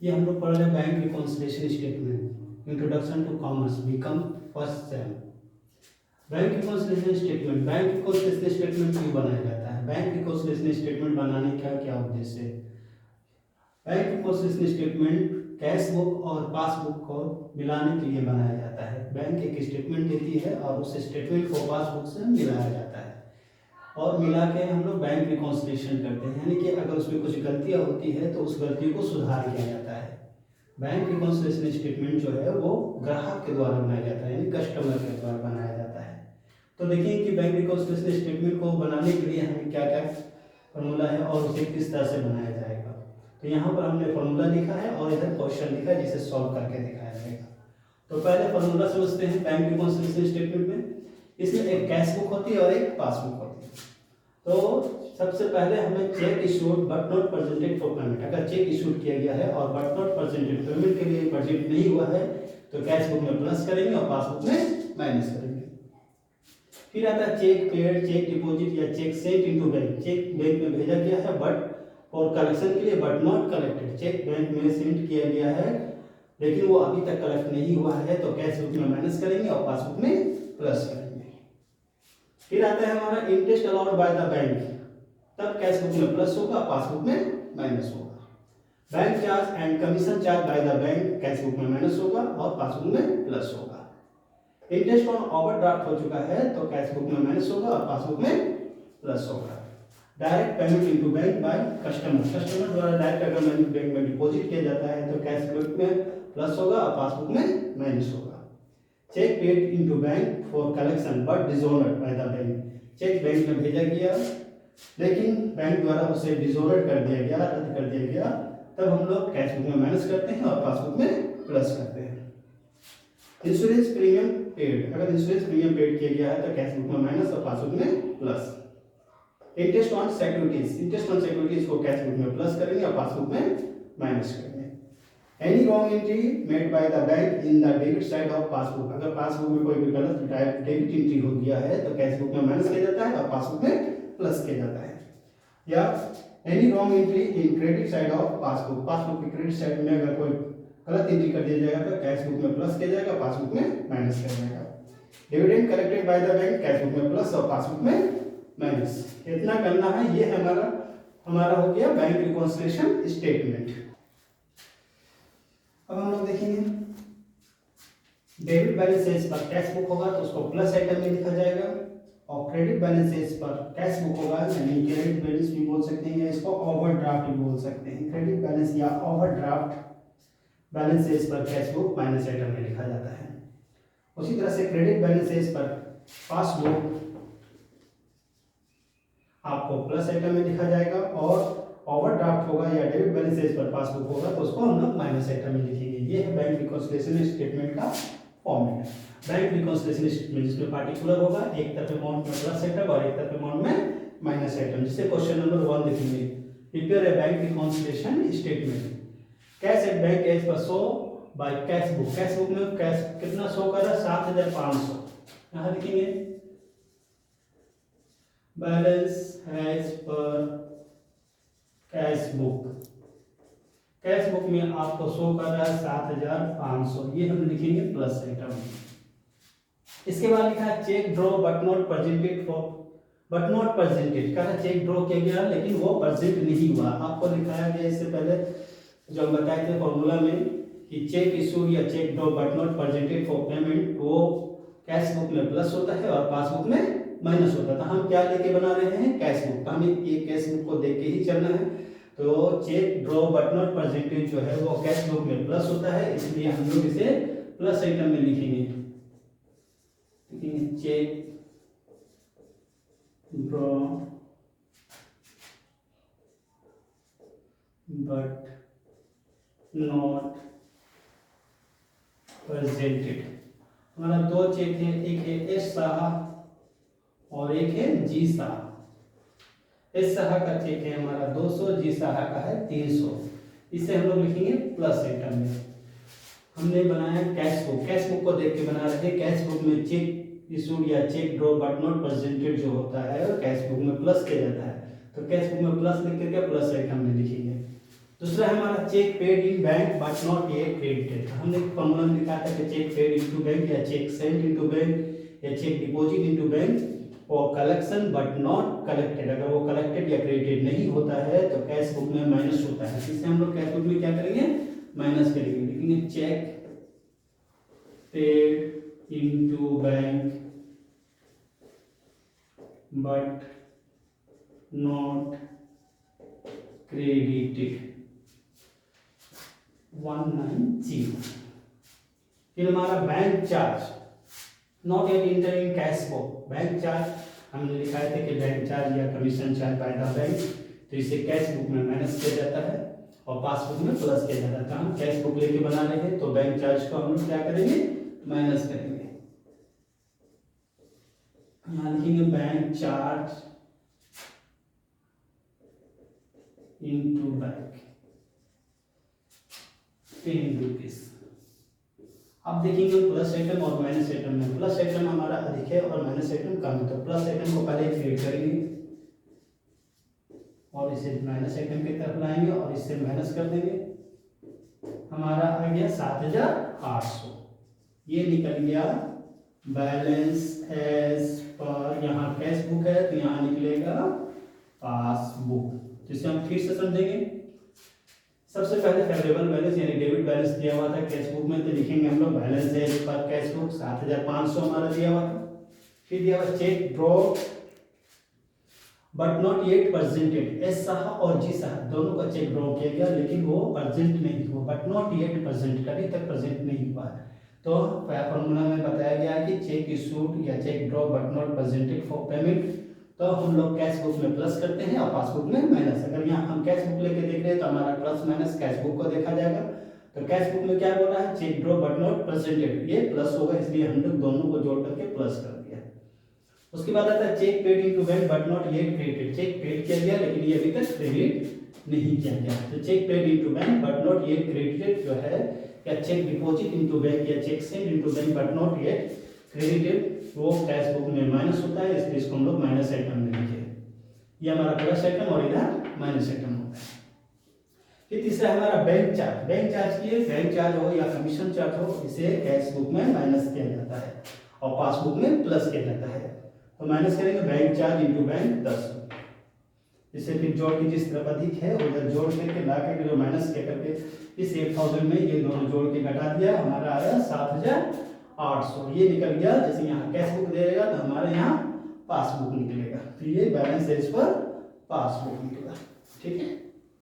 ये हम लोग पढ़ रहे हैं bank reconciliation statement, introduction to commerce, BCom first sem. Bank reconciliation statement, bank reconciliation statement क्यों बनाया जाता है, बैंक रिकॉन्सिलिएशन स्टेटमेंट बनाने का क्या उद्देश्य है। Bank reconciliation statement cash book और पासबुक को मिलाने के लिए बनाया जाता है। बैंक एक स्टेटमेंट देती है और उस स्टेटमेंट को पासबुक से मिलाया जाता है और मिला के हम लोग बैंक रिकॉन्सिलिएशन करते हैं, यानी कि अगर उसमें कुछ गलतियां होती है तो उस गलती को सुधार किया जाता है। बैंक रिकॉन्सिलिएशन स्टेटमेंट जो है वो ग्राहक के द्वारा बनाया जाता है, यानी कस्टमर के द्वारा बनाया जाता है। तो देखिए कि बैंक रिकॉन्सिलिएशन स्टेटमेंट को बनाने के लिए हमें क्या क्या फॉर्मूला है और उसे किस तरह से बनाया जाएगा। तो यहाँ पर हमने फॉर्मूला लिखा है और इधर क्वेश्चन लिखा है जिसे सॉल्व करके दिखाया जाएगा। तो पहले फॉर्मूला समझते हैं बैंक रिकॉन्सिलिएशन स्टेटमेंट में। इसमें एक कैश बुक होती है और एक पासबुक होती है। तो सबसे पहले हमें check issued but not presented for payment, अगर चेक इशूड किया गया है और बट नॉट प्रेजेंटेड पेमेंट के लिए प्रेजेंट नहीं हुआ है तो कैश बुक में प्लस करेंगे और पासबुक में माइनस करेंगे। फिर आता है चेक पेड, चेक डिपॉजिट या cheque sent into bank, cheque bank में भेजा गया है बट और कलेक्शन के लिए but not collected, cheque bank में सेंड किया गया है लेकिन वो अभी तक कलेक्ट नहीं हुआ है तो कैश बुक में माइनस करेंगे और पासबुक में प्लस करेंगे। फिर आता है हमारा interest allowed by the bank, तब कैश बुक में प्लस होगा पासबुक में माइनस होगा। Bank charge and commission charge by the bank, cash book में माइनस होगा और पासबुक में प्लस होगा। इंटरेस्ट ऑन ओवरड्राफ्ट हो चुका है तो कैश बुक में माइनस होगा और पासबुक में प्लस होगा। Direct payment into bank by customer, customer द्वारा डायरेक्ट अगर मनी बैंक में डिपॉजिट किया जाता है तो कैश बुक में प्लस होगा और पासबुक में माइनस होगा। Cheque paid into bank for collection but dishonoured by the bank, cheque bank में भेजा गया लेकिन बैंक द्वारा उसे डिसऑनर्ड कर दिया गया, रद्द कर दिया गया, तब हम लोग कैश बुक में माइनस करते हैं और पासबुक में प्लस करते हैं। इंश्योरेंस प्रीमियम पेड, अगर इंश्योरेंस प्रीमियम पेड किया गया है तो कैश बुक में माइनस और पासबुक में plus. Interest on securities, interest on securities को कैश बुक में प्लस करेंगे और पासबुक में माइनस करेंगे। Any wrong entry made by the bank in the debit side of passbook, अगर पासबुक में कोई भी गलत डेबिट एंट्री हो गया है तो कैश बुक में माइनस किया जाता है और पासबुक में प्लस किया जाता है। या any wrong entry in credit side of passbook, passbook के क्रेडिट साइड में अगर कोई गलत एंट्री कर दिया जाएगा तो कैश बुक में प्लस किया जाएगा, पासबुक में माइनस किया जाएगा। Dividend collected by the bank, cash book में प्लस और पासबुक में माइनस। इतना करना है, ये हमारा हो गया बैंक रिकॉन्सिलिएशन स्टेटमेंट। अब हम लोग देखेंगे डेबिट बैलेंसेस पर कैश बुक होगा तो उसको प्लस आइटम में लिखा जाएगा और क्रेडिट बैलेंसेस पर कैश बुक होगा यानी क्रेडिट बैलेंस भी बोल सकते हैं या इसको ओवरड्राफ्ट भी बोल सकते हैं। क्रेडिट बैलेंस या ओवरड्राफ्ट बैलेंसेस पर कैश बुक माइनस आइटम में लिखा जाता है। उसी तरह से क्रेडिट बैलेंसेस पर पासबुक आपको प्लस आइटम में लिखा जाएगा और ओवरड्राफ्ट होगा या डेबिट बैलेंसेस पर पासबुक होगा तो उसको हम लोग माइनस आइटम में लिखेंगे। ये है बैंक रिकॉन्सिलिएशन स्टेटमेंट का फॉर्मेट। बैंक रिकॉन्सिलिएशन स्टेटमेंट जिसमें पार्टिकुलर होगा, एक तरफ अमाउंट में प्लस आइटम और एक तरफ अमाउंट में माइनस आइटम। जैसे क्वेश्चन नंबर 1 देखेंगे, prepare a bank reconciliation statement, cash at bank as per show by cash book, cash book में कैश कितना शो कर रहा है 7500, यहाँ लिखेंगे balance as per cash book, cash book में आपको शो कर रहा है 7500, ये हम लिखेंगे प्लस आइटम। इसके बाद लिखा है cheque draw but not presented for, but not presented कह रहा है चेक ड्रॉ किया गया लेकिन वो प्रेजेंट नहीं हुआ। आपको दिखाया गया इससे पहले जो हम बताए थे फॉर्मूला में कि चेक इशूड या cheque draw but not presented for payment वो कैश बुक में प्लस होता है और पासबुक में माइनस होता था। हम क्या लेके बना रहे हैं, कैश बुक, हमें ये कैश बुक को देख के ही चलना है। तो cheque draw but not presented जो है वो कैश बुक में प्लस होता है, इसलिए हम लोग इसे प्लस आइटम में लिखेंगे। Cheque draw but not presented, हमारा दो चेक है, एक है एस साहा और एक है जी साहा। एस साहा का चेक है हमारा 200, जी साहा का है 300, इसे हम लोग लिखेंगे प्लस आइटम में। हमने बनाया कैश बुक, कैश बुक को देख के बना रहे हैं। कैश बुक में चेक इशूड या cheque draw but not presented जो होता है कैश बुक में प्लस किया जाता है, तो कैश बुक में प्लस लिख करके प्लस आइटम में लिखेंगे। दूसरा है हमारा cheque paid in bank but not yet credited. हमने फॉर्मूला में लिखा था कि चेक पेड इनटू बैंक या चेक सेंड इनटू बैंक या cheque deposit into bank for collection but not collected. अगर वो कलेक्टेड या क्रेडिटेड नहीं होता है तो कैश बुक में माइनस होता है। इससे हम लोग कैश बुक में क्या करेंगे, माइनस करेंगे। लिखेंगे cheque paid into bank but not credited 190। फिर हमारा bank charge not yet enter in cash book. Bank charge हमने लिखा है कि बैंक चार्ज या commission charge by the bank, तो इसे कैश बुक में माइनस किया जाता है और पासबुक में प्लस किया जाता है। तो हम कैश बुक लेके बना रहे हैं तो बैंक चार्ज को हम लोग क्या करेंगे, माइनस करेंगे। यहाँ लिखेंगे bank charge into bank 10 rupees. अब देखेंगे प्लस आइटम और माइनस आइटम में। प्लस आइटम हमारा अधिक है और माइनस आइटम कम है, तो प्लस आइटम को पहले क्रिएट करेंगे और इसे माइनस आइटम की तरफ लाएंगे और इससे माइनस कर देंगे। हमारा आ गया 7800। ये निकल गया बैलेंस एज पर। यहाँ कैश बुक है तो यहाँ निकलेगा पासबुक। जिसे हम फिर से समझेंगे। सबसे पहले फेवरेबल बैलेंस यानी डेबिट बैलेंस दिया हुआ था कैश बुक में, तो लिखेंगे हम लोग balance as per cash book 7500 हमारा दिया हुआ था। फिर दिया हुआ cheque draw but not yet presented. एस साहब और जी साहब दोनों का चेक ड्रॉ किया गया लेकिन वो प्रेजेंट नहीं हुआ, बट नॉट येट प्रेजेंट, अभी तक प्रेजेंट नहीं हुआ है। तो फॉर्मूला में बताया गया कि चेक इशूड या cheque draw but not presented for payment, तो हम लोग कैश बुक में प्लस करते हैं और पासबुक में माइनस। अगर यहाँ हम कैश बुक लेके देख रहे हैं तो हमारा प्लस माइनस कैश बुक को देखा जाएगा। तो कैश बुक में क्या बोल रहा है, cheque draw but not presented, ये प्लस होगा इसलिए हम लोग दोनों को जोड़ करके प्लस कर दिया। उसके बाद आता है cheque paid into bank but not yet credited. Cheque paid किया गया लेकिन ये अभी तक क्रेडिट नहीं किया गया। तो cheque paid into bank but not yet credited जो है, या चेक डिपॉजिट इनटू बैंक या cheque send into bank but not yet credited, वो कैश बुक में माइनस होता है, इसलिए इसको हम लोग माइनस आइटम में लिखे। ये हमारा प्लस आइटम और इधर माइनस आइटम होता है। फिर तीसरा हमारा बैंक चार्ज। बैंक चार्ज की बैंक चार्ज हो या कमीशन चार्ज हो, इसे कैश बुक में माइनस किया जाता है और पासबुक में प्लस किया जाता है। तो माइनस करेंगे बैंक चार्ज इनटू बैंक 10। इसे फिर जोड़ के जिस तरफ अधिक है उधर जोड़ करके ला करके जो माइनस किया करके इस 8000 में ये दोनों जोड़ के घटा दिया, हमारा आया 7800। ये निकल गया। जैसे यहाँ कैश बुक देगा तो हमारे यहाँ पासबुक निकलेगा। तो ये बैलेंस एज पर पासबुक निकला। ठीक है।